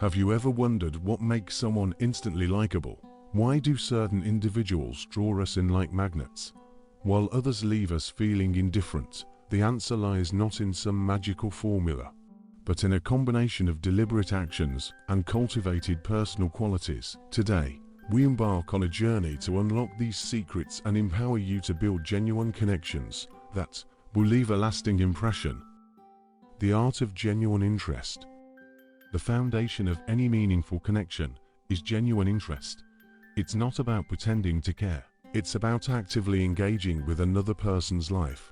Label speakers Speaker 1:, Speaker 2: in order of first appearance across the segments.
Speaker 1: Have you ever wondered what makes someone instantly likable? Why do certain individuals draw us in like magnets, while others leave us feeling indifferent? The answer lies not in some magical formula, but in a combination of deliberate actions and cultivated personal qualities. Today, we embark on a journey to unlock these secrets and empower you to build genuine connections that will leave a lasting impression. The art of genuine interest. The foundation of any meaningful connection is genuine interest. It's not about pretending to care. It's about actively engaging with another person's life.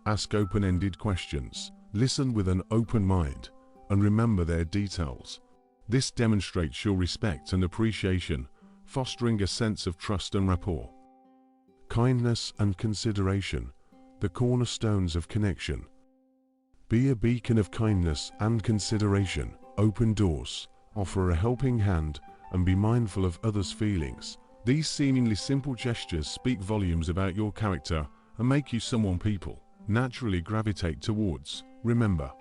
Speaker 1: Ask open-ended questions, listen with an open mind, and remember their details. This demonstrates your respect and appreciation, fostering a sense of trust and rapport. Kindness and consideration, the cornerstones of connection. Be a beacon of kindness and consideration. Open doors, offer a helping hand, and be mindful of others' feelings. These seemingly simple gestures speak volumes about your character and make you someone people naturally gravitate towards. Remember,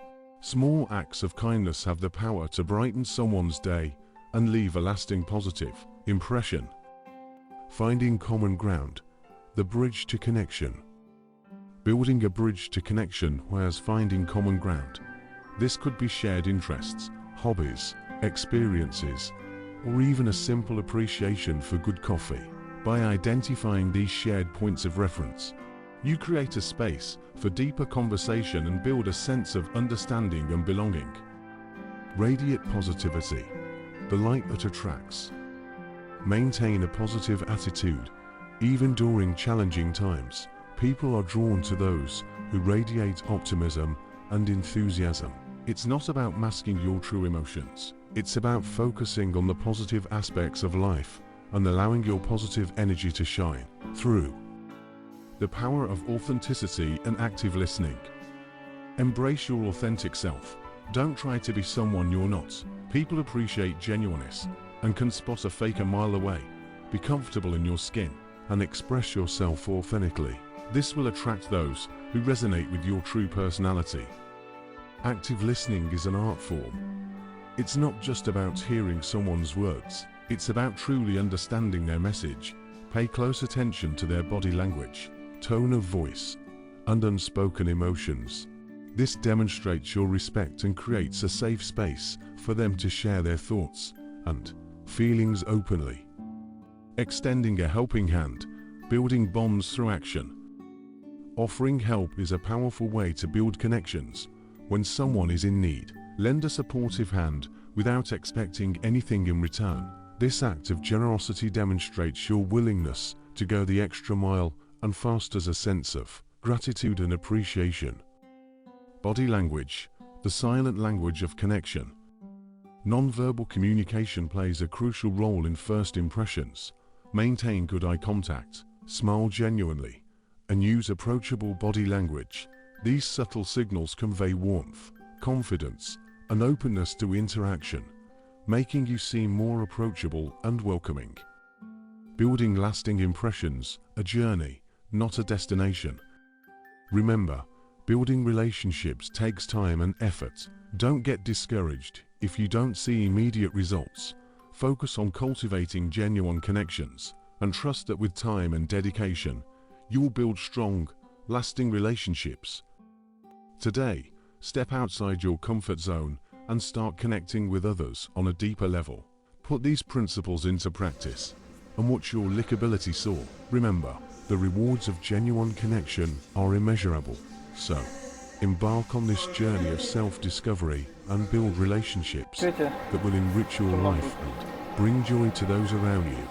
Speaker 1: small acts of kindness have the power to brighten someone's day and leave a lasting positive impression. Finding common ground, the bridge to connection. Building a bridge to connection requires finding common ground. This could be shared interests, hobbies, experiences, or even a simple appreciation for good coffee. By identifying these shared points of reference, you create a space for deeper conversation and build a sense of understanding and belonging. Radiate positivity, the light that attracts. Maintain a positive attitude. Even during challenging times, people are drawn to those who radiate optimism and enthusiasm. It's not about masking your true emotions. It's about focusing on the positive aspects of life and allowing your positive energy to shine through. The power of authenticity and active listening. Embrace your authentic self. Don't try to be someone you're not. People appreciate genuineness and can spot a fake a mile away. Be comfortable in your skin and express yourself authentically. This will attract those who resonate with your true personality. Active listening is an art form. It's not just about hearing someone's words. It's about truly understanding their message. Pay close attention to their body language, tone of voice, and unspoken emotions. This demonstrates your respect and creates a safe space for them to share their thoughts and feelings openly. Extending a helping hand, building bonds through action. Offering help is a powerful way to build connections. When someone is in need, lend a supportive hand without expecting anything in return. This act of generosity demonstrates your willingness to go the extra mile and fosters a sense of gratitude and appreciation. Body language, the silent language of connection. Non-verbal communication plays a crucial role in first impressions. Maintain good eye contact, smile genuinely, and use approachable body language. These subtle signals convey warmth, confidence, and openness to interaction, making you seem more approachable and welcoming. Building lasting impressions, a journey, not a destination. Remember, building relationships takes time and effort. Don't get discouraged if you don't see immediate results. Focus on cultivating genuine connections, and trust that with time and dedication, you will build strong, lasting relationships. Today, step outside your comfort zone and start connecting with others on a deeper level. Put these principles into practice and watch your likability soar. Remember, the rewards of genuine connection are immeasurable. So, embark on this journey of self-discovery and build relationships that will enrich your life and bring joy to those around you.